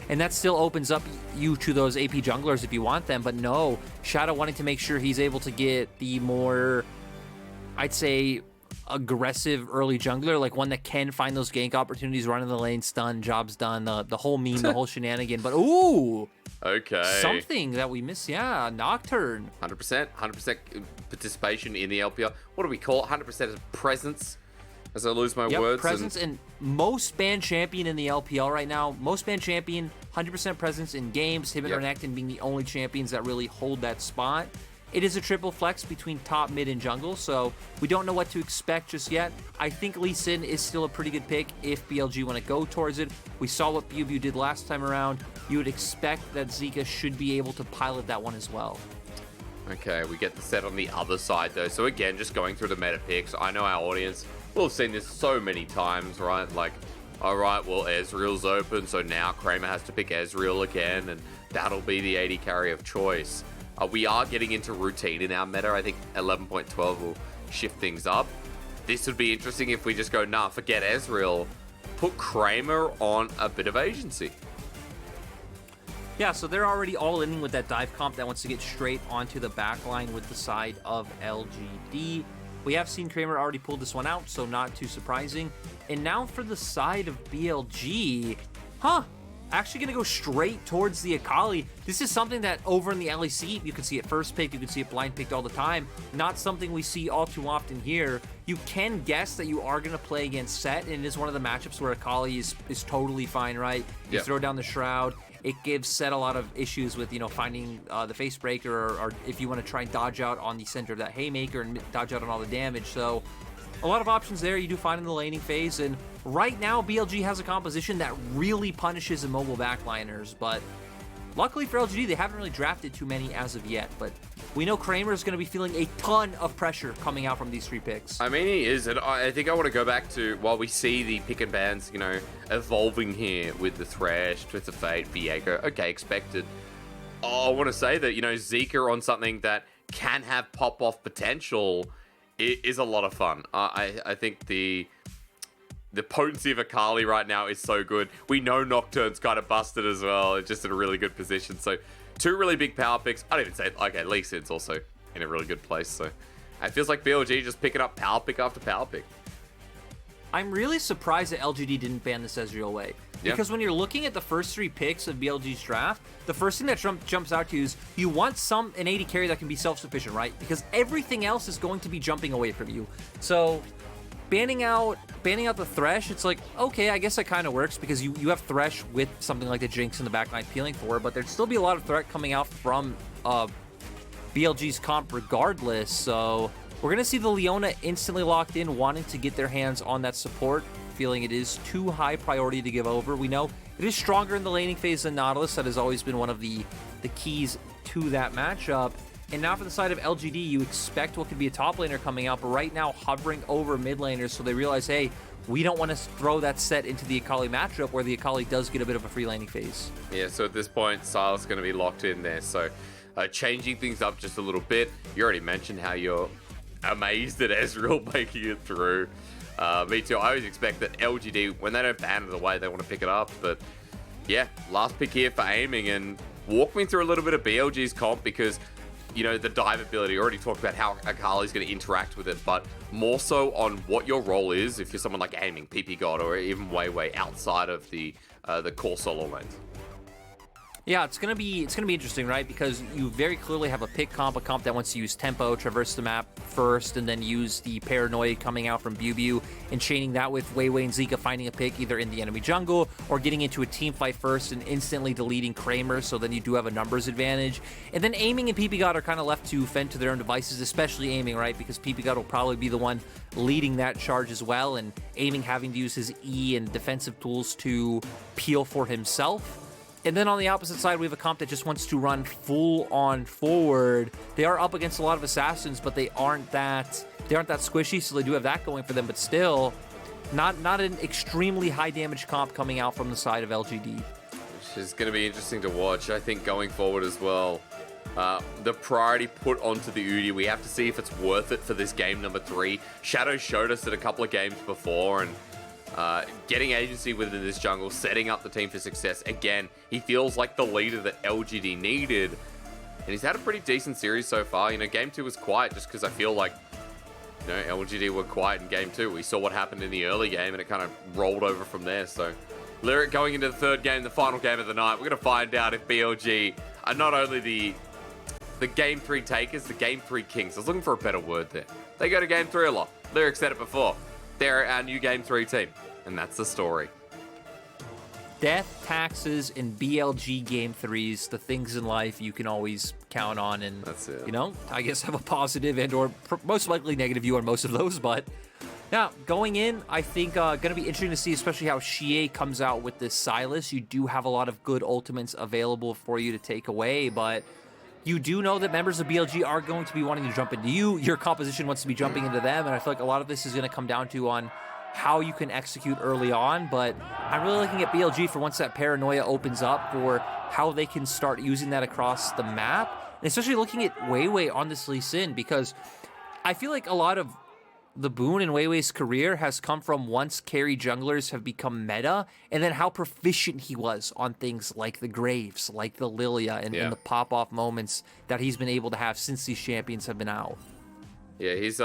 and that still opens up you to those AP junglers if you want them. But no, Shadow wanting to make sure he's able to get the more, I'd say, aggressive early jungler, like one that can find those gank opportunities, run in the lane, stun, job's done, the whole meme, the whole shenanigan. But ooh, okay, something that we missed. Yeah, Nocturne. 100% participation in the LPL. What do we call it? 100% of presence. As I lose my words. Presence and most banned champion in the LPL right now. Most banned champion, 100% presence in games. Him and Renekton being the only champions that really hold that spot. It is a triple flex between top, mid, and jungle, so we don't know what to expect just yet. I think Lee Sin is still a pretty good pick if BLG want to go towards it. We saw what BiuBiu did last time around. You would expect that Zeka should be able to pilot that one as well. Okay, we get the Sett on the other side, though. So again, just going through the meta picks, I know our audience will have seen this so many times, right? Like, all right, well, Ezreal's open, so now Kramer has to pick Ezreal again, and that'll be the AD carry of choice. We are getting into routine in our meta. I think 11.12 will shift things up. This would be interesting if we just go, nah, forget Ezreal. Put Kramer on a bit of agency. Yeah, so they're already all in with that dive comp that wants to get straight onto the back line with the side of LGD. We have seen Kramer already pull this one out, so not too surprising. And now for the side of BLG, actually going to go straight towards the Akali. This is something that over in the LEC, you can see it first picked, you can see it blind picked all the time. Not something we see all too often here. You can guess that you are going to play against Sett, and it is one of the matchups where Akali is totally fine, right? You throw down the Shroud. It gives Sett a lot of issues with, finding the face breaker, or if you want to try and dodge out on the center of that haymaker and dodge out on all the damage. So a lot of options there you do find in the laning phase, and right now BLG has a composition that really punishes immobile backliners, but luckily for LGD, they haven't really drafted too many as of yet, but we know Kramer is going to be feeling a ton of pressure coming out from these 3 picks. I mean, he is, and I think I want to go back to, while we see the pick and bans, evolving here with the Thresh, Twist of Fate, Viego, okay, expected. I want to say that, Zeka on something that can have pop-off potential is a lot of fun. I think the potency of Akali right now is so good. We know Nocturne's kind of busted as well. It's just in a really good position. So 2 really big power picks. I'd even say, okay, Lee Sin's also in a really good place. So it feels like BLG just picking up power pick after power pick. I'm really surprised that LGD didn't ban this Ezreal way. Because when you're looking at the first 3 picks of BLG's draft, the first thing that jumps out to you is you want an AD carry that can be self-sufficient, right? Because everything else is going to be jumping away from you. So banning out the Thresh, it's like, okay, I guess that kind of works because you have Thresh with something like the Jinx in the backline peeling for, but there'd still be a lot of threat coming out from BLG's comp regardless. So we're going to see the Leona instantly locked in, wanting to get their hands on that support, feeling it is too high priority to give over. We know it is stronger in the laning phase than Nautilus. That has always been one of the keys to that matchup. And now for the side of LGD, you expect what could be a top laner coming out, but right now hovering over mid laners, so they realize, hey, we don't want to throw that Sett into the Akali matchup where the Akali does get a bit of a free laning phase. Yeah, so at this point, Sylas is going to be locked in there, so changing things up just a little bit. You already mentioned how you're amazed at Ezreal making it through. Me too. I always expect that LGD, when they don't ban it away, they want to pick it up. But yeah, last pick here for aiming, and walk me through a little bit of BLG's comp, because the dive ability, already talked about how Akali's going to interact with it, but more so on what your role is if you're someone like aiming, ppgod, or even WeiWei outside of the core solo lanes. Yeah, it's gonna be interesting, right? Because you very clearly have a pick comp, a comp that wants to use tempo, traverse the map first, and then use the paranoid coming out from BiuBiu, and chaining that with WeiWei and Zeka finding a pick either in the enemy jungle or getting into a team fight first and instantly deleting Kramer, so then you do have a numbers advantage. And then aiming and ppgod are kind of left to fend to their own devices, especially aiming, right? Because ppgod will probably be the one leading that charge as well, and aiming having to use his E and defensive tools to peel for himself. And then on the opposite side, we have a comp that just wants to run full on forward. They are up against a lot of assassins, but they aren't that squishy, so they do have that going for them, but still not an extremely high damage comp coming out from the side of LGD. Which is going to be interesting to watch, I think, going forward as well. The priority put onto the Udyr, we have to see if it's worth it for this game number 3. Shadow showed us it a couple of games before, and getting agency within this jungle, setting up the team for success. Again, he feels like the leader that LGD needed. And he's had a pretty decent series so far. You know, game 2 was quiet just because I feel like, you know, LGD were quiet in game 2. We saw what happened in the early game and it kind of rolled over from there. So, Lyric going into the third game, the final game of the night. We're going to find out if BLG are not only the game 3 takers, the game 3 kings. I was looking for a better word there. They go to game 3 a lot. Lyric said it before. They're our new game 3 team. And that's the story. Death, taxes, and BLG game 3s, the things in life you can always count on, and that's it. You know, I guess have a positive and or most likely negative view on most of those. But yeah, going in, I think going to be interesting to see, especially how Xiye comes out with this Sylas. You do have a lot of good ultimates available for you to take away, but you do know that members of BLG are going to be wanting to jump into you. Your composition wants to be jumping into them, and I feel like a lot of this is going to come down to on how you can execute early on. But I'm really looking at BLG for once that paranoia opens up for how they can start using that across the map, and especially looking at WeiWei on this Lee Sin, because I feel like a lot of the boon in WeiWei's career has come from once carry junglers have become meta, and then how proficient he was on things like the Graves, like the Lilia, and the pop-off moments that he's been able to have since these champions have been out. Yeah, his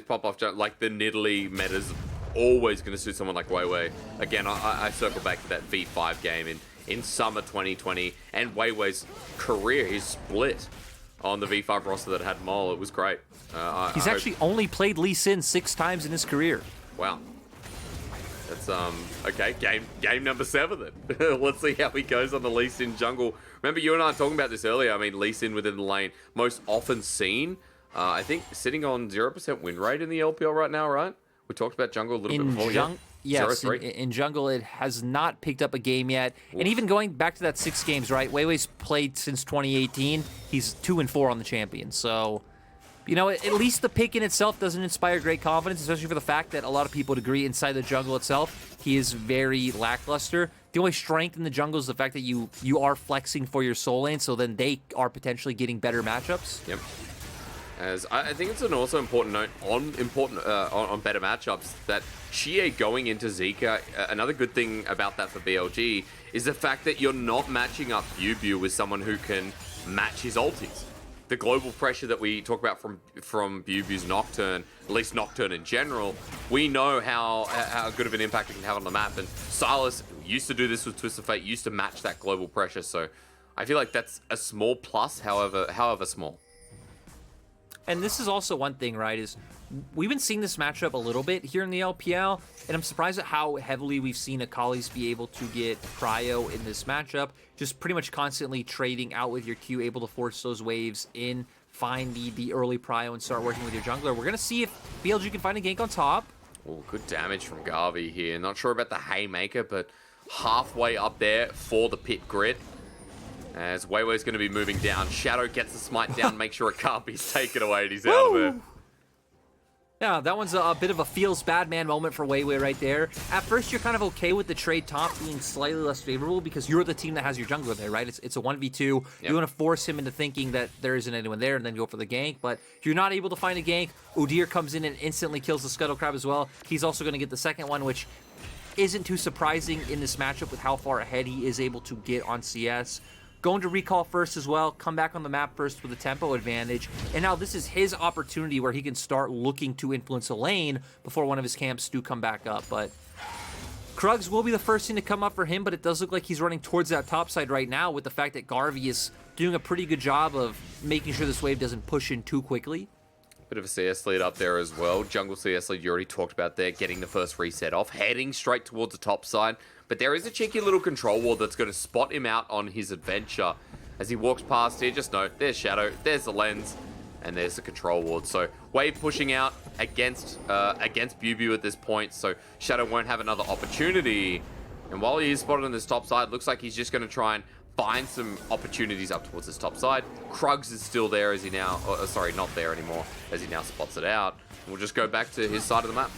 pop-off, like the Nidalee meta's always going to suit someone like WeiWei. Again, I circle back to that V5 game in summer 2020, and WeiWei's career is split on the V5 roster that had Mole. It was great. He's actually only played Lee Sin 6 times in his career. Wow. That's, okay, game number 7 then. Let's see how he goes on the Lee Sin jungle. Remember, you and I were talking about this earlier. I mean, Lee Sin within the lane, most often seen. I think sitting on 0% win rate in the LPL right now, right? We talked about jungle a little bit before. Yes, in jungle, it has not picked up a game yet. Oof. And even going back to that 6 games, right? WeiWei's played since 2018. He's 2-4 on the champion. So, you know, at least the pick in itself doesn't inspire great confidence, especially for the fact that a lot of people would agree inside the jungle itself, he is very lackluster. The only strength in the jungle is the fact that you are flexing for your soul lane, so then they are potentially getting better matchups. Yep. As I think it's an also important note on better matchups that Xiye going into Zeka. Another good thing about that for BLG is the fact that you're not matching up BiuBiu with someone who can match his ultis. The global pressure that we talk about from BiuBiu's Nocturne, at least Nocturne in general, we know how good of an impact it can have on the map. And Sylas used to do this with Twist of Fate, used to match that global pressure. So I feel like that's a small plus, however small. And this is also one thing, right, is we've been seeing this matchup a little bit here in the LPL, and I'm surprised at how heavily we've seen Akali's be able to get prio in this matchup, just pretty much constantly trading out with your Q, able to force those waves in, find the early prio, and start working with your jungler. We're going to see if BLG can find a gank on top. Oh, good damage from Garvey here. Not sure about the Haymaker, but halfway up there for the pit grid. As WeiWei's going to be moving down. Shadow gets the smite down, make sure it can't be taken away, and he's out of there. Yeah, that one's a bit of a feels bad man moment for WeiWei right there. At first, you're kind of okay with the trade top being slightly less favorable because you're the team that has your jungler there, right? It's a 1v2. Yep. You want to force him into thinking that there isn't anyone there and then go for the gank, but you're not able to find a gank. Udyr comes in and instantly kills the Scuttle Crab as well. He's also going to get the second one, which isn't too surprising in this matchup with how far ahead he is able to get on CS. Going to recall first as well, come back on the map first with a tempo advantage, and now this is his opportunity where he can start looking to influence a lane before one of his camps do come back up. But Krugs will be the first thing to come up for him, but it does look like he's running towards that top side right now with the fact that Garvey is doing a pretty good job of making sure this wave doesn't push in too quickly. Bit of a CS lead up there as well. Jungle CS lead you already talked about there, getting the first reset off, heading straight towards the top side. But there is a cheeky little control ward that's going to spot him out on his adventure. As he walks past here, just note, there's Shadow, there's the lens, and there's the control ward. So Wave pushing out against BiuBiu at this point, so Shadow won't have another opportunity. And while he is spotted on this top side, looks like he's just going to try and find some opportunities up towards this top side. Krugs is still there as he now, sorry, not there anymore, as he now spots it out. We'll just go back to his side of the map.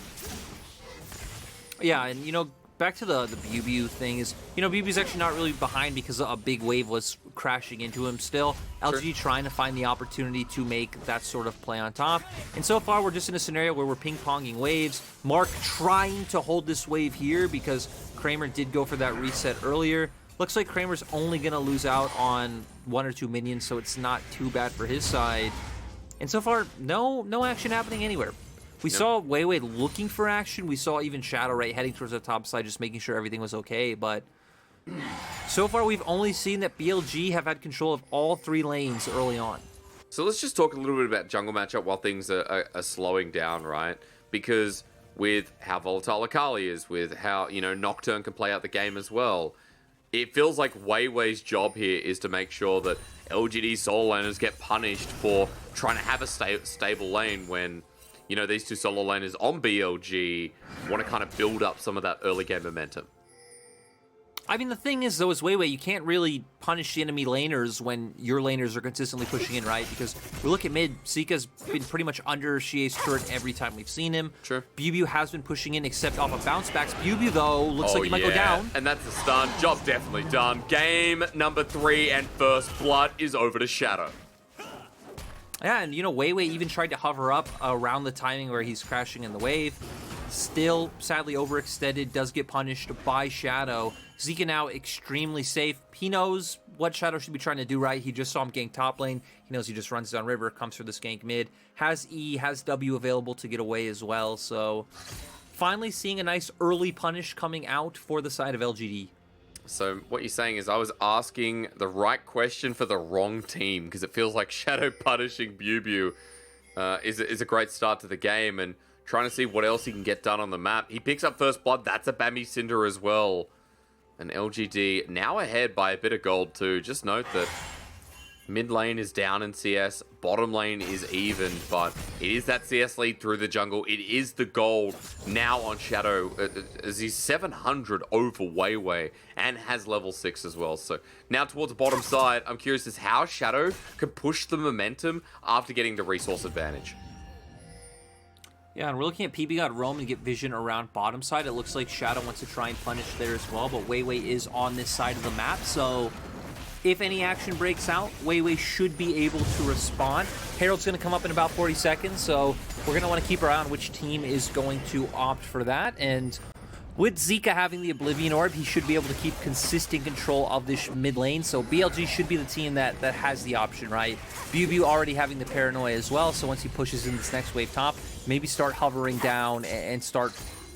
Yeah, and you know, back to the BiuBiu thing is, you know, BiuBiu's actually not really behind because a big wave was crashing into him still. LG trying to find the opportunity to make that sort of play on top. And so far, we're just in a scenario where we're ping-ponging waves. Mark trying to hold this wave here because Kramer did go for that reset earlier. Looks like Kramer's only going to lose out on 1 or 2 minions, so it's not too bad for his side. And so far, no action happening anywhere. We saw WeiWei looking for action. We saw even Shadow right heading towards the top side, just making sure everything was okay. But so far, we've only seen that BLG have had control of all 3 lanes early on. So let's just talk a little bit about jungle matchup while things are slowing down, right? Because with how volatile Akali is, with how, you know, Nocturne can play out the game as well, it feels like WeiWei's job here is to make sure that LGD solo laners get punished for trying to have a stable lane when, you know, these 2 solo laners on BLG want to kind of build up some of that early game momentum. I mean, the thing is, though, is WeiWei, you can't really punish the enemy laners when your laners are consistently pushing in, right? Because we look at mid, Zeka's been pretty much under Xiye's turret every time we've seen him. Sure. BiuBiu has been pushing in, except off of bounce backs. BiuBiu, though, looks like he might go down. And that's the stun. Job definitely done. Game number 3 and first blood is over to Shadow. Yeah, and, you know, WeiWei even tried to hover up around the timing where he's crashing in the wave. Still, sadly, overextended, does get punished by Shadow. Zeka now extremely safe. He knows what Shadow should be trying to do, right? He just saw him gank top lane. He knows he just runs down river, comes for this gank mid. Has E, has W available to get away as well. So, finally seeing a nice early punish coming out for the side of LGD. So what you're saying is I was asking the right question for the wrong team, because it feels like Shadow punishing BiuBiu is a great start to the game, and trying to see what else he can get done on the map. He picks up first blood. That's a Bambi Cinder as well. And LGD now ahead by a bit of gold too. Just note that mid lane is down in CS. Bottom lane is even, but it is that CS lead through the jungle. It is the gold now on Shadow as he's 700 over WeiWei and has level 6 as well. So now towards the bottom side, I'm curious as how Shadow can push the momentum after getting the resource advantage. Yeah, and we're looking at ppgod roam and get vision around bottom side. It looks like Shadow wants to try and punish there as well, but WeiWei is on this side of the map, so if any action breaks out, WeiWei should be able to respond. Herald's going to come up in about 40 seconds, so we're going to want to keep our eye on which team is going to opt for that, and with Zeka having the Oblivion Orb, he should be able to keep consistent control of this mid lane, so BLG should be the team that has the option, right? BiuBiu already having the Paranoia as well, so once he pushes in this next wave top, maybe start hovering down and start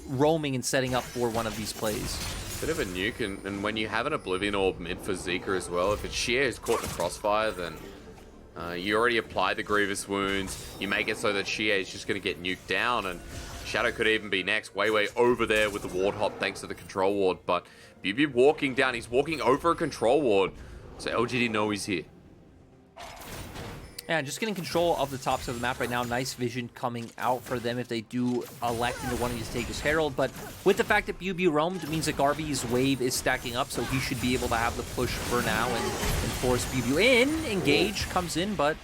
roaming and setting up for one of these plays. Bit of a nuke, and when you have an Oblivion Orb mid for Zeka as well, if it's Xiye who's caught in the crossfire, then you already apply the Grievous Wounds, you make it so that Xiye is just going to get nuked down, and Shadow could even be next. WeiWei over there with the ward hop thanks to the control ward, but BiuBiu walking down. He's walking over a control ward, so LGD know he's here. Yeah, just getting control of the tops of the map right now. Nice vision coming out for them if they do elect into wanting to take his Herald, but with the fact that BiuBiu roamed, it means that Garvey's wave is stacking up, so he should be able to have the push for now and force BiuBiu in. Engage comes in, but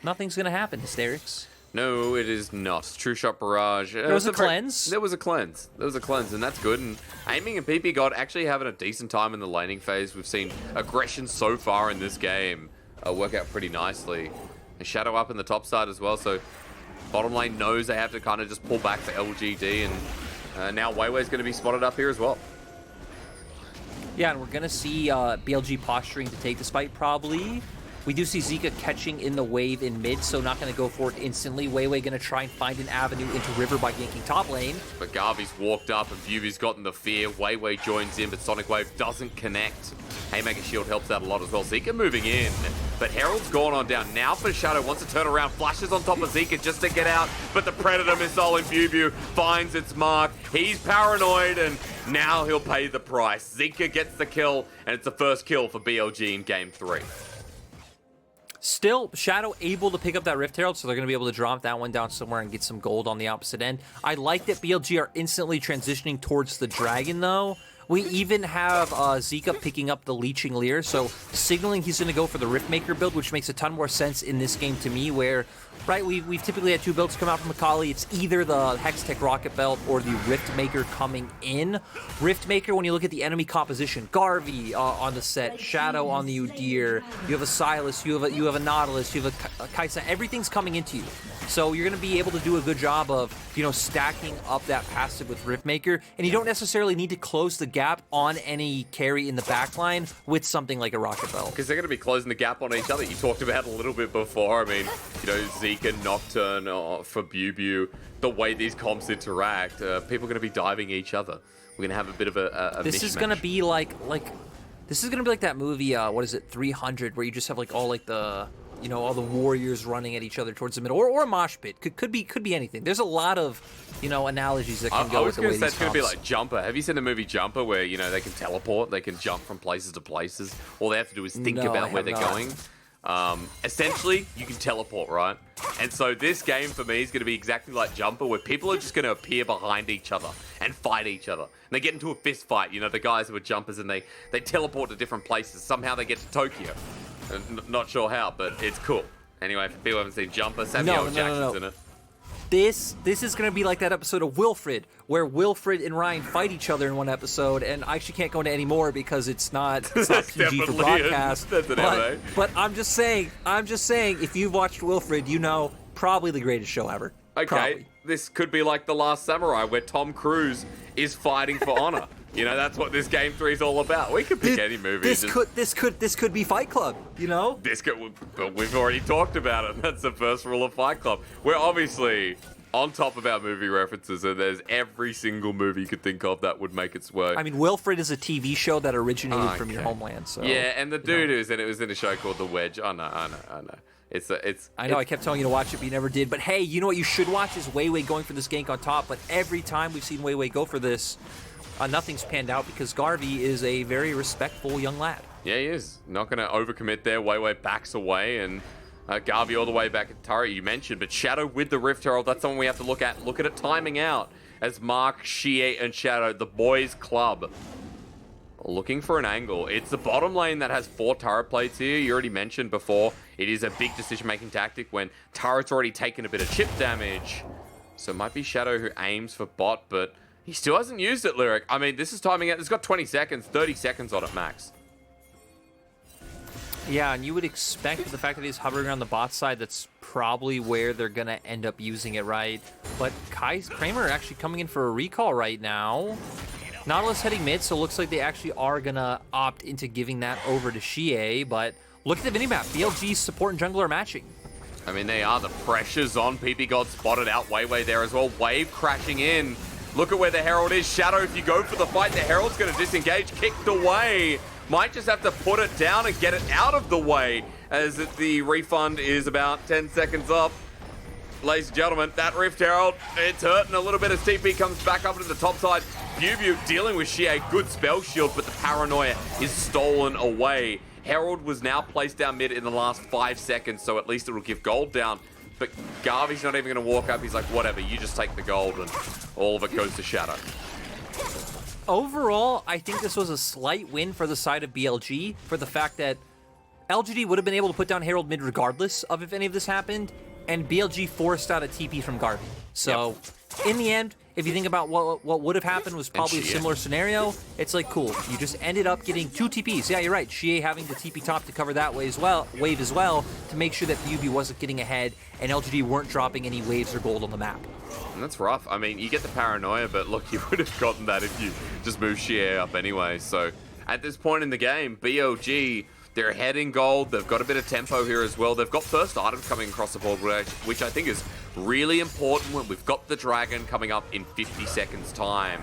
nothing's going to happen, Hysterics. No, it is not. True Shot Barrage. There was a cleanse. There was a cleanse. There was a cleanse, and that's good. And Aiming and ppgod actually having a decent time in the laning phase. We've seen aggression so far in this game work out pretty nicely. A Shadow up in the top side as well, so bottom lane knows they have to kind of just pull back to LGD, and now WeiWei's going to be spotted up here as well. Yeah, and we're going to see BLG posturing to take this fight probably. We do see Zeka catching in the wave in mid, so not going to go for it instantly. WeiWei going to try and find an avenue into river by ganking top lane. But Garvey's walked up and BiuBiu's gotten the fear. WeiWei joins in, but Sonic Wave doesn't connect. Haymaker Shield helps out a lot as well. Zeka moving in, but Herald's gone on down. Now for Shadow, wants to turn around, flashes on top of Zeka just to get out, but the Predator missile in BiuBiu finds its mark. He's paranoid, and now he'll pay the price. Zeka gets the kill, and it's the first kill for BLG in Game 3. Still, Shadow able to pick up that Rift Herald, so they're going to be able to drop that one down somewhere and get some gold on the opposite end. I like that BLG are instantly transitioning towards the Dragon, though. We even have Zeka picking up the Leeching Leer, so signaling he's going to go for the Riftmaker build, which makes a ton more sense in this game to me, where, right, we've typically had 2 builds come out from Akali. It's either the Hextech Rocket Belt or the Riftmaker coming in. Riftmaker, when you look at the enemy composition, Garvey on the Sett, Shadow on the Udyr, you have a Sylas, you have a Nautilus, you have a Kaisa, everything's coming into you. So you're going to be able to do a good job of, you know, stacking up that passive with Riftmaker, and you don't necessarily need to close the gap on any carry in the backline with something like a Rocket Belt. Because they're going to be closing the gap on each other. You talked about it a little bit before. I mean, you know, Zeka, Nocturne for BiuBiu, the way these comps interact, people are going to be diving each other. We're going to have a bit of a This mismatch. is going to be like this is going to be like that movie, what is it, 300, where you just have like all like the, you know, all the warriors running at each other towards the middle, or a mosh pit. Could be anything. There's a lot of, you know, analogies that can go with the way these it's going to be comps. like Jumper. Have you seen the movie Jumper, where, you know, they can teleport, they can jump from places to places? All they have to do is think No, about I where have they're not. going. Essentially, you can teleport, right? And so this game for me is going to be exactly like Jumper, where people are just going to appear behind each other and fight each other. And they get into a fist fight. You know, the guys who are jumpers, and they teleport to different places. Somehow they get to Tokyo. Not sure how, but it's cool. Anyway, for people who haven't seen Jumper, Samuel L. Jackson's in it. This is going to be like that episode of Wilfred, where Wilfred and Ryan fight each other in one episode, and I actually can't go into any more because it's not PG for definitely broadcast. that's an MA. But I'm just saying, if you've watched Wilfred, you know, probably the greatest show ever. Okay, Probably. this could be like The Last Samurai, where Tom Cruise is fighting for honor. You know, that's what this Game 3 is all about. We could pick any movie. This could be Fight Club, you know? But we've already talked about it. That's the first rule of Fight Club. We're obviously on top of our movie references, and there's every single movie you could think of that would make its way. I mean, Wilfred is a TV show that originated from your homeland, so... Yeah, and the dude who's in it was in a show called The Wedge. I know. I know, I kept telling you to watch it, but you never did. But hey, you know what you should watch is WeiWei going for this gank on top, but every time we've seen WeiWei go for this, nothing's panned out because Garvey is a very respectful young lad. Yeah, he is. Not going to overcommit there. WeiWei backs away, and Garvey all the way back at turret, you mentioned. But Shadow with the Rift Herald, that's something we have to look at. Look at it timing out as Mark, Xiye, and Shadow, the boys club, looking for an angle. It's the bottom lane that has 4 turret plates here. You already mentioned before, it is a big decision-making tactic when turret's already taken a bit of chip damage. So it might be Shadow who aims for bot, but he still hasn't used it, Lyric. I mean, this is timing out. It's got 20 seconds, 30 seconds on it max. Yeah, and you would expect with the fact that he's hovering around the bot side, that's probably where they're going to end up using it, right? But Kramer actually coming in for a recall right now. Nautilus heading mid, so it looks like they actually are going to opt into giving that over to Xiye, but look at the minimap. BLG's support and jungler are matching. I mean, they are. The pressure's on. ppgod spotted out WeiWei there as well. Wave crashing in. Look at where the Herald is. Shadow, if you go for the fight, the Herald's going to disengage. Kicked away. Might just have to put it down and get it out of the way, as the refund is about 10 seconds off. Ladies and gentlemen, that Rift Herald, it's hurting a little bit as TP comes back up to the top side. BiuBiu dealing with Xiye, good spell shield, but the paranoia is stolen away. Herald was now placed down mid in the last 5 seconds, so at least it'll give gold down. But Garvey's not even going to walk up. He's like, whatever, you just take the gold, and all of it goes to Shadow. Overall, I think this was a slight win for the side of BLG for the fact that LGD would have been able to put down Herald mid regardless of if any of this happened, and BLG forced out a TP from Garvey. So, in the end, if you think about what would have happened was probably a similar scenario, it's like, cool. You just ended up getting 2 TPs. Yeah, you're right. Xiye having the TP top to cover that wave as well, to make sure that BiuBiu wasn't getting ahead, and LGD weren't dropping any waves or gold on the map. And that's rough. I mean, you get the paranoia, but look, you would have gotten that if you just moved Xiye up anyway. So, at this point in the game, BLG, they're ahead in gold. They've got a bit of tempo here as well. They've got first items coming across the board, which I think is really important when we've got the dragon coming up in 50 seconds time.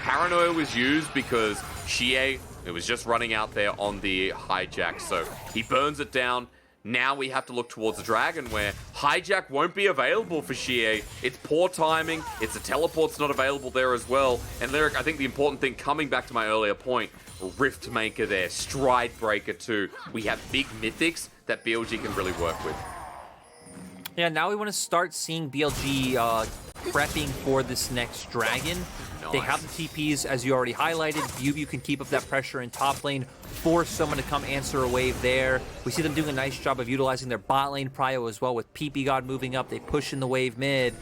Paranoia was used because Xiye, it was just running out there on the hijack. So he burns it down. Now we have to look towards the dragon where hijack won't be available for Xiye. It's poor timing. It's a teleport's not available there as well. And Lyric, I think the important thing, coming back to my earlier point, Rift Maker there, Stride Breaker too. We have big mythics that BLG can really work with. Yeah, now we want to start seeing BLG prepping for this next dragon. They have the TPs, as you already highlighted. BiuBiu can keep up that pressure in top lane, force someone to come answer a wave there. We see them doing a nice job of utilizing their bot lane prio as well, with ppgod moving up. They push in the wave mid.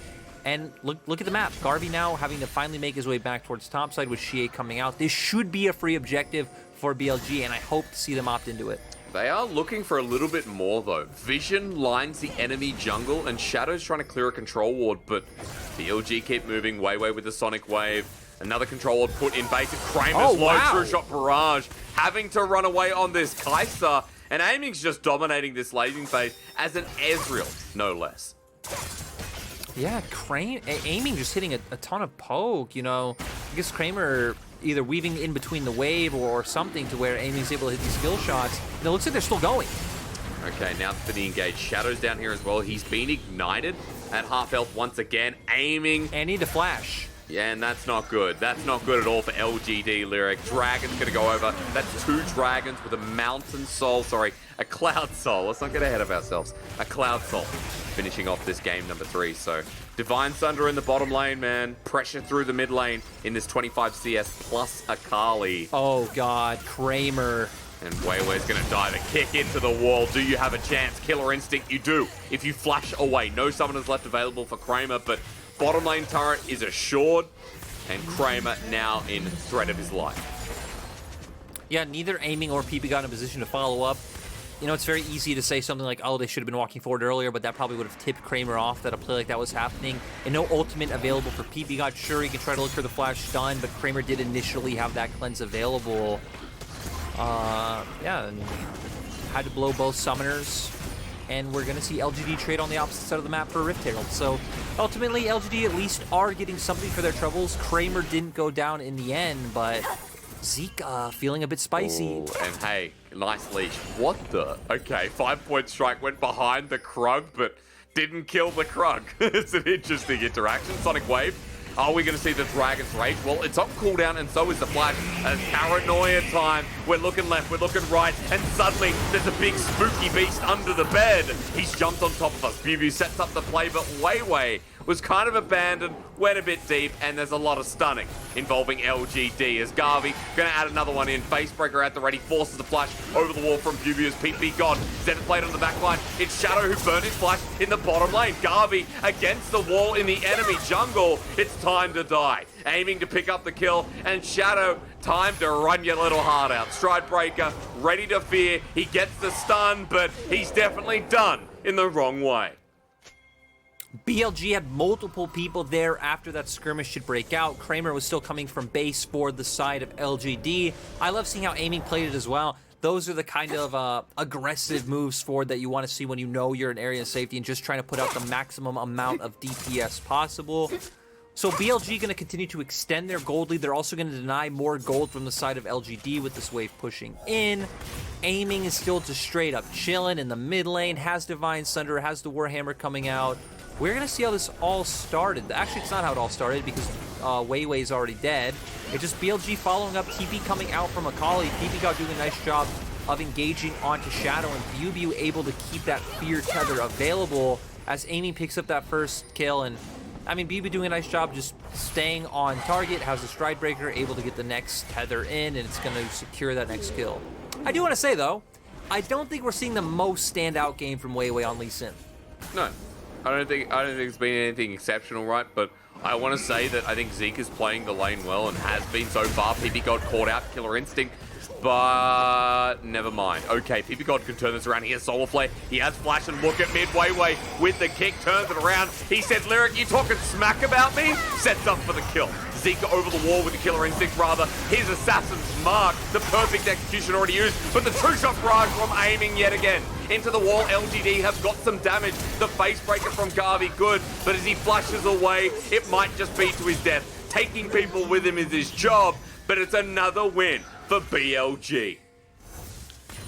And look at the map. Garvey now having to finally make his way back towards topside with Xiye coming out. This should be a free objective for BLG, and I hope to see them opt into it. They are looking for a little bit more, though. Vision lines the enemy jungle, and Shadow's trying to clear a control ward, but BLG keep moving. WeiWei with the Sonic Wave. Another control ward put in base. Kramer's low true shot barrage, having to run away on this Kaisa, and aiming's just dominating this lasing phase as an Ezreal, no less. Yeah, aiming just hitting a ton of poke, you know. I guess Kramer either weaving in between the wave or something to where aiming's able to hit these skill shots. And it looks like they're still going. Okay, now for the engaged. Shadow's down here as well. He's been ignited at half health once again. Aiming. And need to flash. Yeah, and that's not good. That's not good at all for LGD Lyric. Dragon's going to go over. That's 2 dragons with a mountain soul. Sorry, a cloud soul. Let's not get ahead of ourselves. A cloud soul. Finishing off this game number 3. So, Divine Sunder in the bottom lane, man. Pressure through the mid lane in this 25 CS plus Akali. Oh, God. Kramer. And WeiWei's going to dive a kick into the wall. Do you have a chance? Killer Instinct, you do. If you flash away. No summoners left available for Kramer, but bottom lane turret is assured, and Kramer now in threat of his life. Yeah, neither aiming or ppgod in a position to follow up. You know, it's very easy to say something like, oh, they should have been walking forward earlier, but that probably would have tipped Kramer off that a play like that was happening. And no ultimate available for ppgod. Sure, he can try to look for the flash stun, but Kramer did initially have that cleanse available. Yeah, and had to blow both summoners. And we're going to see LGD trade on the opposite side of the map for Rift Herald. So ultimately, LGD at least are getting something for their troubles. Kramer didn't go down in the end, but Zeka feeling a bit spicy. Ooh, and hey, nice leash. What the? Okay, 5-point strike went behind the Krug, but didn't kill the Krug. It's an interesting interaction. Sonic Wave. Are we going to see the Dragon's Rage? Well, it's on cooldown, and so is the Flash. As paranoia time. We're looking left, we're looking right, and suddenly there's a big spooky beast under the bed. He's jumped on top of us. BiuBiu sets up the play, but WeiWei was kind of abandoned, went a bit deep, and there's a lot of stunning involving LGD. As Garvey going to add another one in. Facebreaker at the ready, forces the flash over the wall from BiuBiu as ppgod. Zeta played on the back line. It's Shadow who burned his flash in the bottom lane. Garvey against the wall in the enemy jungle. It's time to die. Aiming to pick up the kill, and Shadow, time to run your little heart out. Stride breaker, ready to fear. He gets the stun, but he's definitely done in the wrong way. BLG had multiple people there after that skirmish should break out. Kramer was still coming from base for the side of LGD. I love seeing how aiming played it as well. Those are the kind of aggressive moves forward that you want to see when you know you're in area of safety and just trying to put out the maximum amount of DPS possible. So BLG going to continue to extend their gold lead. They're also going to deny more gold from the side of LGD with this wave pushing in. Aiming is still just straight up chilling in the mid lane. Has Divine Sunder, has the Warhammer coming out. We're going to see how this all started. Actually, it's not how it all started because WeiWei is already dead. It's just BLG following up, TP coming out from Akali. ppgod doing a nice job of engaging onto Shadow, and BiuBiu able to keep that fear tether available as aiming picks up that first kill. And I mean, BiuBiu doing a nice job just staying on target, has the Stride Breaker, able to get the next tether in, and it's going to secure that next kill. I do want to say, though, I don't think we're seeing the most standout game from WeiWei on Lee Sin. No. I don't think it's been anything exceptional, right? But I want to say that I think Zeka's playing the lane well and has been so far. ppgod caught out Killer Instinct, but never mind. Okay, ppgod can turn this around. He has Solar Flare. He has Flash, and look at mid. WeiWei with the kick, turns it around. He said, Lyric, you talking smack about me? Sets up for the kill. Zeka over the wall with the Killer Instinct, rather. His Assassin's Mark. The perfect execution already used, but the two-shot barrage from aiming yet again. Into the wall, LGD have got some damage. The Facebreaker from Garvey, good, but as he flashes away, it might just be to his death. Taking people with him is his job, but it's another win for BLG.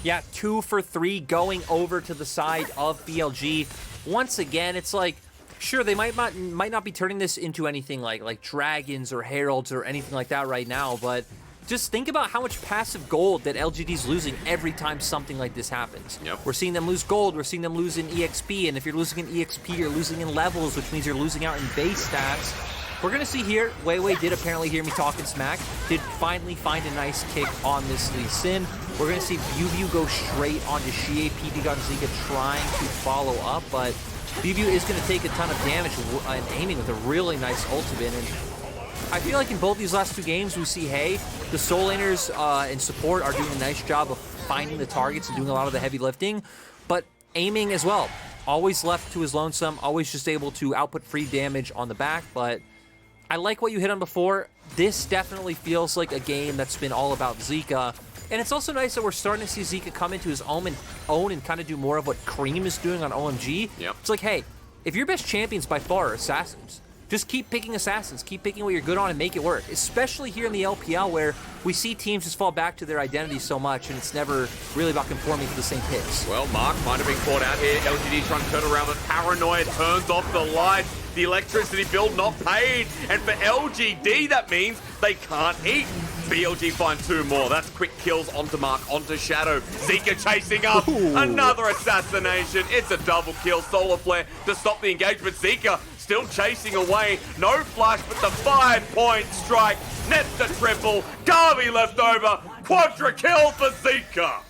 Yeah, 2 for 3 going over to the side of BLG. Once again, it's like, sure, they might not be turning this into anything like dragons or heralds or anything like that right now, but just think about how much passive gold that LGD's losing every time something like this happens. Yep. We're seeing them lose gold, we're seeing them lose in EXP, and if you're losing in EXP, you're losing in levels, which means you're losing out in base stats. We're going to see here, WeiWei did apparently hear me talking smack, did finally find a nice kick on this Lee Sin. We're going to see BiuBiu go straight onto Xiye, ppgod and Zeka trying to follow up, but BiuBiu is going to take a ton of damage and aiming with a really nice ultimate. And I feel like in both these last two games, we see, hey, the soul laners and support are doing a nice job of finding the targets and doing a lot of the heavy lifting, but aiming as well. Always left to his lonesome, always just able to output free damage on the back, but I like what you hit on before. This definitely feels like a game that's been all about Zeka. And it's also nice that we're starting to see Zeka come into his own and kind of do more of what Cream is doing on OMG. Yep. It's like, hey, if your best champions by far are assassins, just keep picking assassins, keep picking what you're good on and make it work. Especially here in the LPL where we see teams just fall back to their identity so much and it's never really about conforming to the same picks. Well, Mark might have been caught out here. LGD trying to turn around, but Paranoia turns off the lights. The electricity bill not paid. And for LGD, that means they can't eat. BLG find two more. That's quick kills onto Mark, onto Shadow. Zeka chasing up. Ooh. Another assassination. It's a double kill. Solar Flare to stop the engagement. Zeka still chasing away. No flash, but the 5-point strike. Nets the triple. Garvey left over. Quadra kill for Zeka.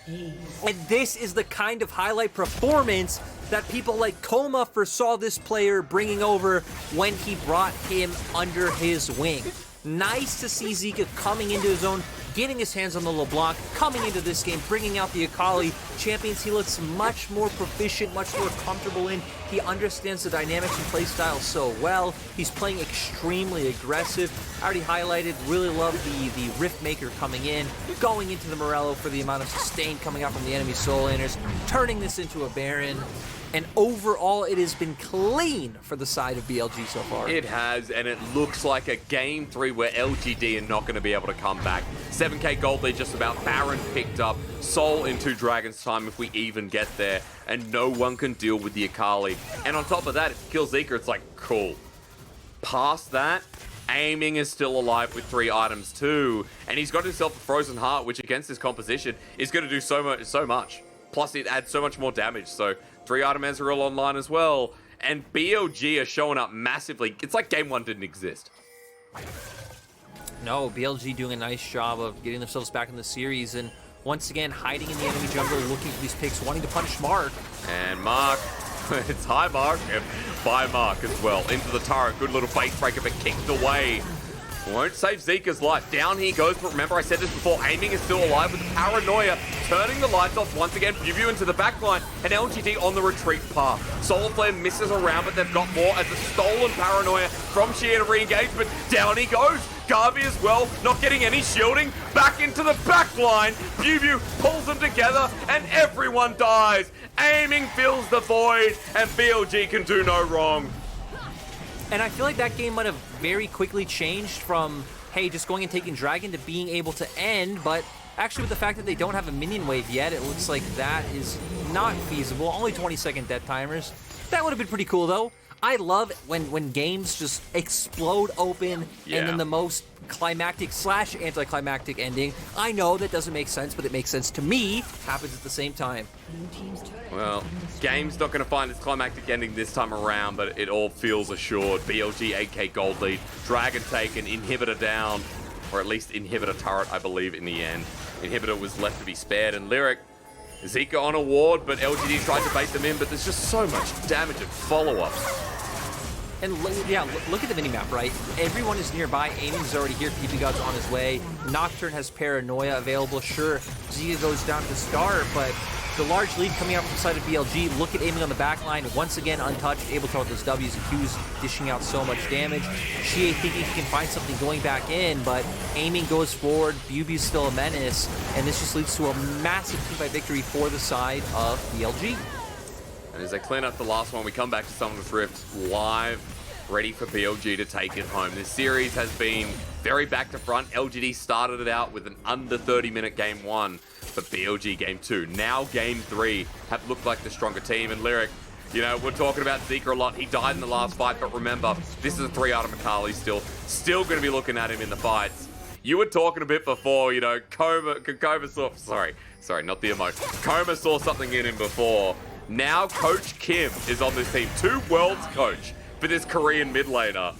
And this is the kind of highlight performance that people like Coma foresaw this player bringing over when he brought him under his wing. Nice to see Zeka coming into his own, getting his hands on the LeBlanc, coming into this game, bringing out the Akali. Champions he looks much more proficient, much more comfortable in. He understands the dynamics and playstyle so well. He's playing extremely aggressive. I already highlighted, really love the Rift Maker coming in, going into the Morello for the amount of sustain coming out from the enemy soul laners, turning this into a Baron. And overall, it has been clean for the side of BLG so far. It has, and it looks like a Game 3 where LGD are not going to be able to come back. 7k gold lead just about. Baron picked up. Soul in 2 Dragons time if we even get there. And no one can deal with the Akali. And on top of that, if you kill Zeka, it's like, cool. Past that, aiming is still alive with 3 items too. And he's got himself a Frozen Heart, which against his composition is going to do so much. Plus, it adds so much more damage. So 3 item Ezreal online as well. And BLG are showing up massively. It's like Game 1 didn't exist. No, BLG doing a nice job of getting themselves back in the series. And once again, hiding in the enemy jungle, looking for these picks, wanting to punish Mark. And Mark, it's high Mark, and by Mark as well. Into the turret, good little face breaker, but kicked away. Won't save Zeka's life. Down he goes, but remember I said this before, aiming is still alive with the Paranoia, turning the lights off once again, BiuBiu into the backline, and LGD on the retreat path. Solar Flare misses around, but they've got more as a stolen Paranoia from Xiye to re-engage, but down he goes. Garvey as well, not getting any shielding, back into the backline. BiuBiu pulls them together, and everyone dies. Aiming fills the void, and BLG can do no wrong. And I feel like that game might have very quickly changed from, hey, just going and taking Dragon to being able to end, but actually with the fact that they don't have a minion wave yet, it looks like that is not feasible. Only 20-second death timers. That would have been pretty cool, though. I love when games just explode open and then the most climactic / anticlimactic ending. I know that doesn't make sense, but it makes sense to me. Happens at the same time. Well, game's not going to find its climactic ending this time around, but it all feels assured. BLG 8k gold lead, Dragon taken, Inhibitor down, or at least Inhibitor turret, I believe, in the end. Inhibitor was left to be spared, and Lyric, Zeka on a ward, but LGD tried to bait them in, but there's just so much damage and follow-ups. And yeah, look at the minimap, right? Everyone is nearby. Aiming's already here. ppgod's on his way. Nocturne has Paranoia available. Sure, Zeka goes down to Star, but the large lead coming out from the side of BLG. Look at Aiming on the back line. Once again, untouched, able to throw out those W's and Q's, dishing out so much damage. Xiye thinking he can find something going back in, but Aiming goes forward. BiuBiu's still a menace, and this just leads to a massive team-fight victory for the side of BLG. And as they clean up the last one, we come back to Summoner's Rift live, ready for BLG to take it home. This series has been very back to front. LGD started it out with an under 30-minute game 1, but BLG game 2, now game 3, have looked like the stronger team. And Lyric, you know, we're talking about Zeka a lot. He died in the last fight, but remember, this is a 3-item Akali still going to be looking at him in the fights. You were talking a bit before, you know, Coma saw, sorry, not the emote. Coma saw something in him before. Now Coach Kim is on this team, 2 worlds coach for this Korean mid laner.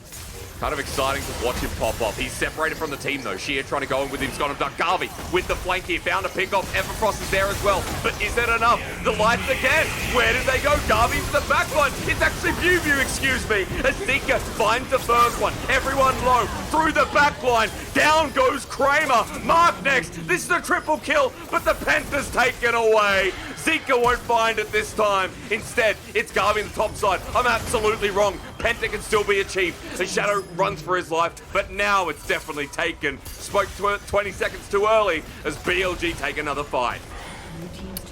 Kind of exciting to watch him pop off. He's separated from the team though. Xiye trying to go in with him. He's got him done. Garvey with the flank here. Found a pick off. Everfrost is there as well. But is that enough? The lights again. Where did they go? Garvey to the backline. It's actually BiuBiu, excuse me. As Zeka finds the first one. Everyone low. Through the backline. Down goes Kramer. Mark next. This is a triple kill. But the Panther's taken away. Zeka won't find it this time. Instead, it's Garvey on the top side. I'm absolutely wrong. Penta can still be achieved. The Shadow runs for his life, but now it's definitely taken. Spoke 20 seconds too early as BLG take another fight.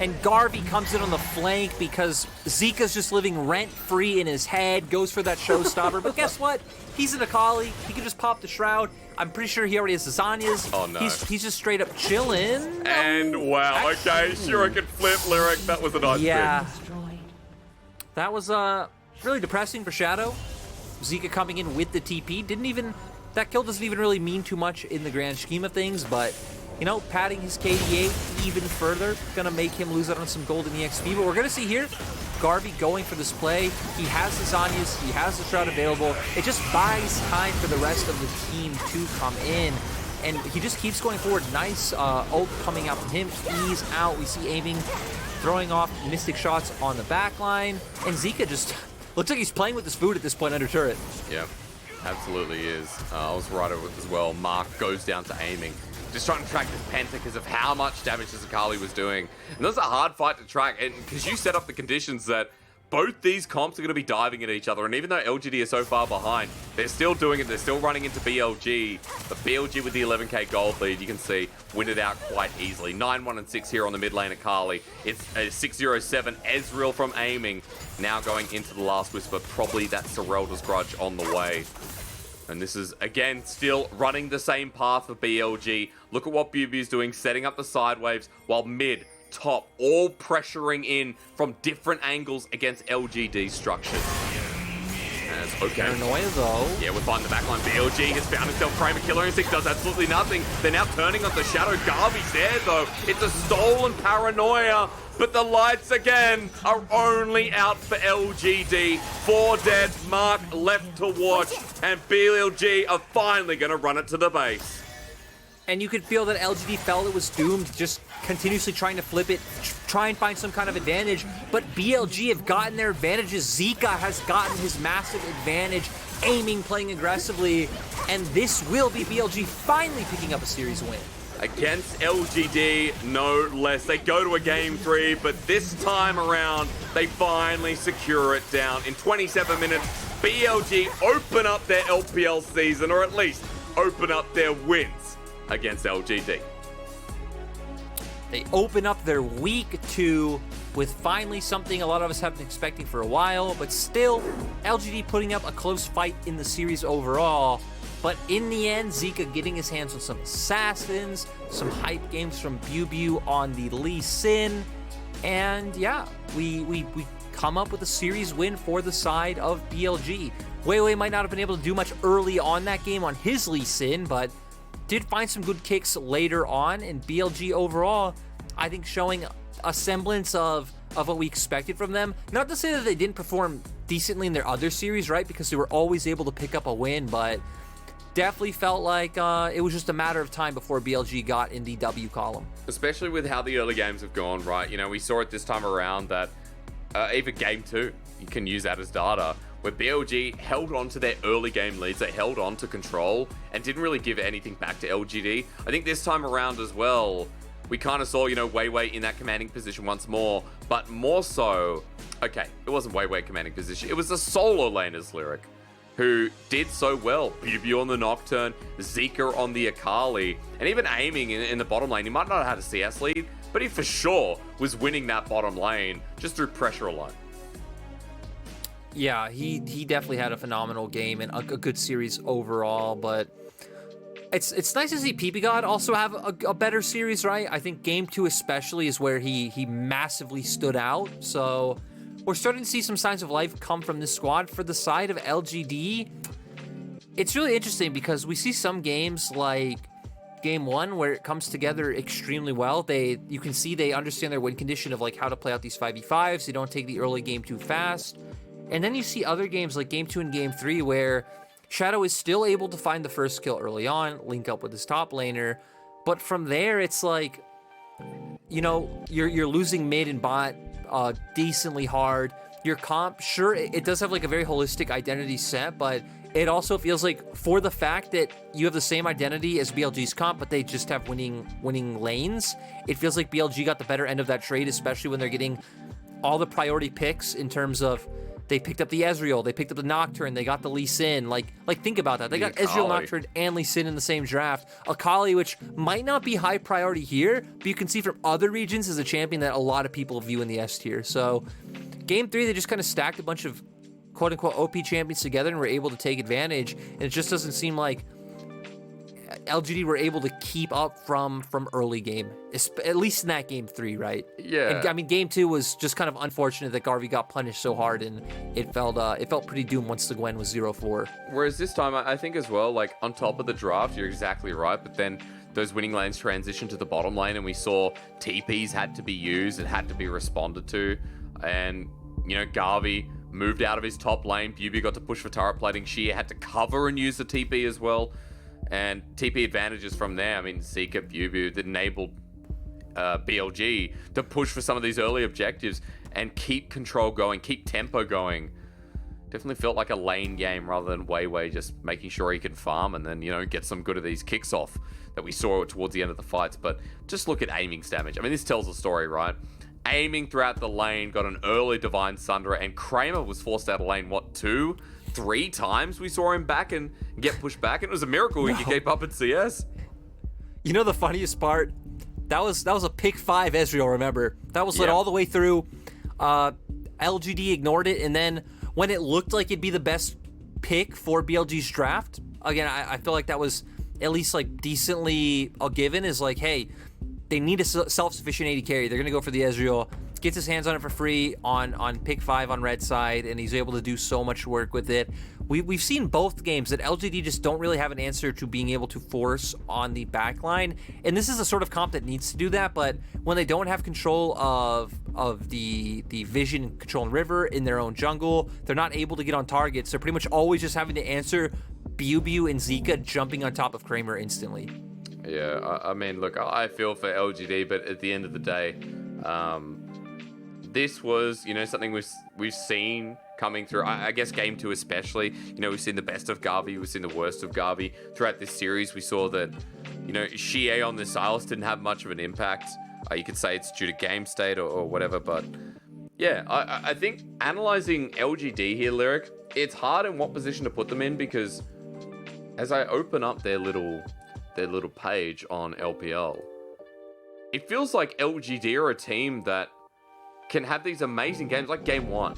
And Garvey comes in on the flank because Zeka's just living rent-free in his head, goes for that showstopper. But guess what? He's an Akali. He can just pop the Shroud. I'm pretty sure he already has the Zanyas. Oh, no. He's just straight up chilling. And wow, okay, Shuriken flip lyric. That was a nice yeah. bit. That was really depressing for Shadow. Zeka coming in with the TP. That kill doesn't even really mean too much in the grand scheme of things, but you know, padding his KDA even further, gonna make him lose out on some golden EXP. But we're gonna see here, Garvey going for this play. He has the Zanyas, he has the Shroud available. It just buys time for the rest of the team to come in. And he just keeps going forward. Nice ult coming out from him. Ease out. We see aiming, throwing off mystic shots on the back line. And Zeka just looks like he's playing with his food at this point under turret. Yeah, absolutely is. I was right as well. Mark goes down to aiming. Just trying to track this Penta because of how much damage this Akali was doing. And that's a hard fight to track, and because you set up the conditions that both these comps are going to be diving at each other, and even though LGD is so far behind, they're still doing it. They're still running into BLG. But BLG with the 11k gold lead, you can see, win it out quite easily. 9-1 and 6 here on the mid lane Akali. It's a 6-0-7 Ezreal from aiming. Now going into the last whisper, probably that Serelda's grudge on the way. And this is, again, still running the same path for BLG. Look at what BiuBiu's doing, setting up the side waves, while mid, top, all pressuring in from different angles against LGD structures. That's okay. Paranoia, though. Yeah, we're finding the backline. BLG has found himself. Kramer killer instinct does absolutely nothing. They're now turning on the Shadow. Garvey's there, though. It's a stolen Paranoia. But the lights, again, are only out for LGD. 4 dead, Mark left to watch, and BLG are finally going to run it to the base. And you could feel that LGD felt it was doomed, just continuously trying to flip it, try and find some kind of advantage. But BLG have gotten their advantages. Zeka has gotten his massive advantage, aiming, playing aggressively. And this will be BLG finally picking up a series win. Against LGD, no less. They go to a game 3, but this time around, they finally secure it down. In 27 minutes, BLG open up their LPL season, or at least open up their wins against LGD. They open up their week 2 with finally something a lot of us have been expecting for a while, but still, LGD putting up a close fight in the series overall. But in the end, Zeka getting his hands on some assassins, some hype games from BiuBiu on the Lee Sin, and yeah, we come up with a series win for the side of BLG. WeiWei might not have been able to do much early on that game on his Lee Sin, but did find some good kicks later on, and BLG overall, I think showing a semblance of what we expected from them. Not to say that they didn't perform decently in their other series, right? Because they were always able to pick up a win, but definitely felt like it was just a matter of time before BLG got in the W column. Especially with how the early games have gone, right? You know, we saw it this time around that even game 2, you can use that as data, where BLG held on to their early game leads, they held on to control, and didn't really give anything back to LGD. I think this time around as well, we kind of saw, you know, WeiWei in that commanding position once more, but more so, okay, it wasn't WeiWei commanding position, it was the solo laners lyric, who did so well. BiuBiu on the Nocturne, Zeka on the Akali, and even aiming in the bottom lane. He might not have had a CS lead, but he for sure was winning that bottom lane just through pressure alone. Yeah, he definitely had a phenomenal game and a good series overall, but it's nice to see ppgod also have a better series, right? I think game 2 especially is where he massively stood out, so we're starting to see some signs of life come from this squad. For the side of LGD, it's really interesting because we see some games like game 1 where it comes together extremely well. You can see they understand their win condition of like how to play out these 5v5s. They don't take the early game too fast. And then you see other games like game 2 and game 3 where Shadow is still able to find the first kill early on, link up with his top laner, but from there it's like, you know, you're losing mid and bot decently hard. Your comp, sure, it does have like a very holistic identity set, but it also feels like, for the fact that you have the same identity as BLG's comp, but they just have winning lanes, it feels like BLG got the better end of that trade, especially when they're getting all the priority picks in terms of they picked up the Ezreal, they picked up the Nocturne, they got the Lee Sin. Like think about that. They got Ezreal, Nocturne, and Lee Sin in the same draft. Akali, which might not be high priority here, but you can see from other regions is a champion that a lot of people view in the S tier. So game 3, they just kind of stacked a bunch of quote-unquote OP champions together and were able to take advantage, and it just doesn't seem like LGD were able to keep up from early game, at least in that game 3, right? Yeah. And, I mean, game 2 was just kind of unfortunate that Garvey got punished so hard, and it felt pretty doomed once the Gwen was 0-4. Whereas this time, I think as well, like on top of the draft, you're exactly right, but then those winning lanes transitioned to the bottom lane, and we saw TPs had to be used, it had to be responded to, and, you know, Garvey moved out of his top lane. BiuBiu got to push for turret plating. Xiye had to cover and use the TP as well. And TP advantages from there. I mean, Zeka, BiuBiu that enabled BLG to push for some of these early objectives and keep control going, keep tempo going. Definitely felt like a lane game rather than WeiWei just making sure he can farm and then, you know, get some good of these kicks off that we saw towards the end of the fights. But just look at aiming's damage. I mean, this tells a story, right? Aiming throughout the lane, got an early Divine Sunderer, and Kramer was forced out of lane, what, 2, 3 times we saw him back and get pushed back, and it was a miracle he could keep up in CS. You know the funniest part? That was a pick 5 Ezreal, remember? That was led all the way through. LGD ignored it, and then when it looked like it'd be the best pick for BLG's draft, again, I feel like that was at least like decently a given, is like, hey, they need a self-sufficient AD carry. They're going to go for the Ezreal. Gets his hands on it for free on pick 5 on red side, and he's able to do so much work with it. We've seen both games that LGD just don't really have an answer to being able to force on the backline, and this is a sort of comp that needs to do that, but when they don't have control of the vision and control in river in their own jungle, they're not able to get on targets. They're pretty much always just having to answer BiuBiu and Zeka jumping on top of Kramer instantly. Yeah, I mean, look, I feel for LGD, but at the end of the day, this was, you know, something we've seen coming through. I guess game 2 especially. You know, we've seen the best of Garvey, we've seen the worst of Garvey. Throughout this series, we saw that, you know, Xiye on the Sylas didn't have much of an impact. You could say it's due to game state or whatever, but yeah, I think analyzing LGD here, Lyric, it's hard in what position to put them in, because as I open up their little page on LPL, it feels like LGD are a team that can have these amazing games like game 1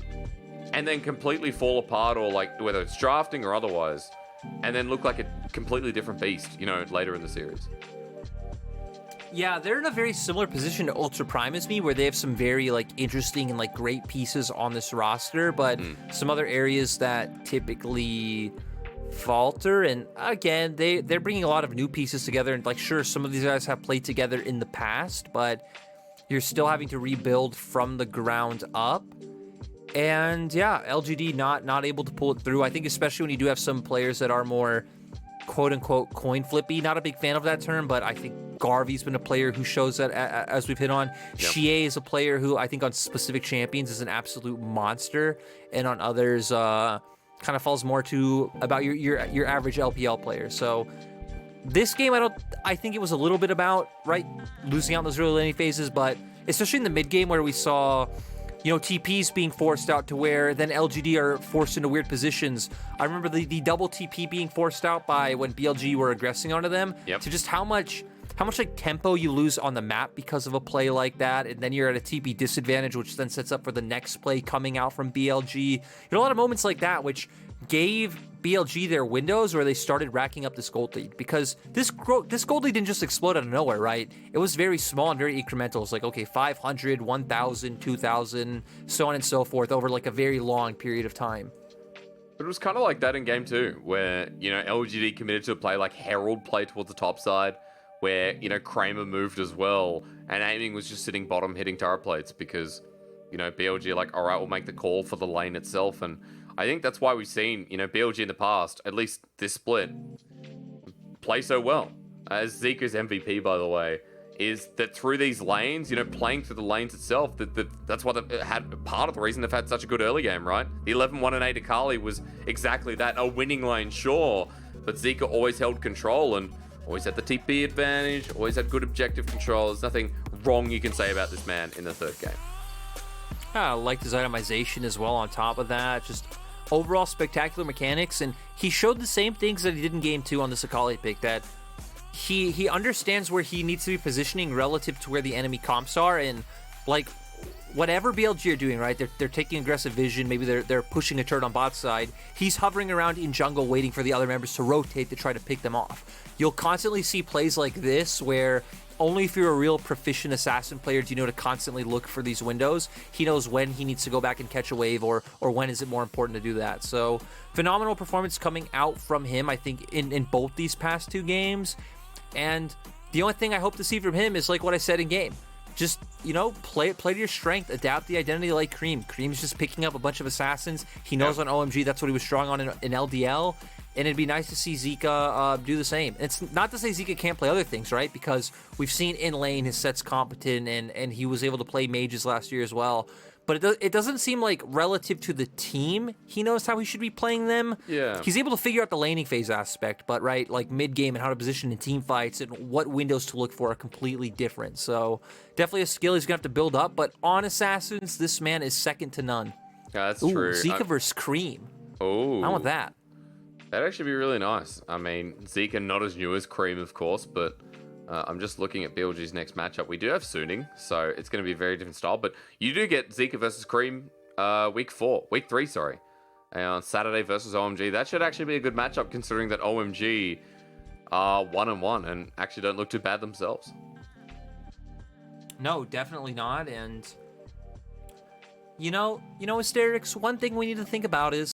and then completely fall apart, or like whether it's drafting or otherwise, and then look like a completely different beast, you know, later in the series. Yeah, they're in a very similar position to Ultra Prime as me, where they have some very like interesting and like great pieces on this roster, but some other areas that typically falter. And again, they're bringing a lot of new pieces together, and like, sure, some of these guys have played together in the past, but you're still having to rebuild from the ground up. And yeah, LGD not able to pull it through. I think especially when you do have some players that are more quote-unquote coin flippy. Not a big fan of that term, but I think Garvey's been a player who shows that, as we've hit on. Yep. Xiye is a player who I think on specific champions is an absolute monster, and on others kind of falls more to about your average LPL player. So this game, I think it was a little bit about, right, losing out in those early laning phases, but especially in the mid game where we saw, you know, TPs being forced out to where then LGD are forced into weird positions. I remember the double TP being forced out by when BLG were aggressing onto them. Yep. To just how much like tempo you lose on the map because of a play like that, and then you're at a TP disadvantage, which then sets up for the next play coming out from BLG. A lot of moments like that, which gave BLG their windows where they started racking up this gold lead, because this gold lead didn't just explode out of nowhere, right? It was very small and very incremental. It's like, okay, 500, 1,000, 2,000, so on and so forth over like a very long period of time. But it was kind of like that in game 2, where, you know, LGD committed to a play like Herald play towards the top side, where, you know, Kramer moved as well, and aiming was just sitting bottom hitting turret plates because, you know, BLG are like, all right, we'll make the call for the lane itself. And I think that's why we've seen, you know, BLG in the past, at least this split, play so well. As Zeka's MVP, by the way, is that through these lanes, you know, playing through the lanes itself, that's what had part of the reason they've had such a good early game, right? The 11-1-8 Akali was exactly that, a winning lane, sure, but Zeka always held control and always had the TP advantage, always had good objective control. There's nothing wrong you can say about this man in the third game. I liked his itemization as well on top of that. Just overall spectacular mechanics, and he showed the same things that he did in game 2 on this Akali pick, that he understands where he needs to be positioning relative to where the enemy comps are, and like whatever BLG are doing, right? They're taking aggressive vision, maybe they're pushing a turret on bot side. He's hovering around in jungle waiting for the other members to rotate to try to pick them off. You'll constantly see plays like this where only if you're a real proficient assassin player do you know to constantly look for these windows. He knows when he needs to go back and catch a wave, or when is it more important to do that. So phenomenal performance coming out from him, I think, in both these past 2 games. And the only thing I hope to see from him is like what I said in game. Just, you know, play to your strength, adapt the identity like Cream. Cream's just picking up a bunch of assassins. He knows on OMG that's what he was strong on in LDL. And it'd be nice to see Zeka do the same. It's not to say Zeka can't play other things, right? Because we've seen in lane his Sett's competent, and he was able to play mages last year as well. But it doesn't seem like relative to the team, he knows how he should be playing them. Yeah. He's able to figure out the laning phase aspect, but right, like mid-game and how to position in team fights and what windows to look for are completely different. So definitely a skill he's going to have to build up, but on Assassins, this man is second to none. Yeah, that's Ooh, true. Zeka versus Cream. Oh. I want that. That'd actually be really nice. I mean, Zeka not as new as Cream, of course, but I'm just looking at BLG's next matchup. We do have Suning, so it's going to be a very different style, but you do get Zeka versus Cream week 3, sorry. And on Saturday versus OMG. That should actually be a good matchup considering that OMG are 1-1 and actually don't look too bad themselves. No, definitely not. And you know, Hysterics, one thing we need to think about is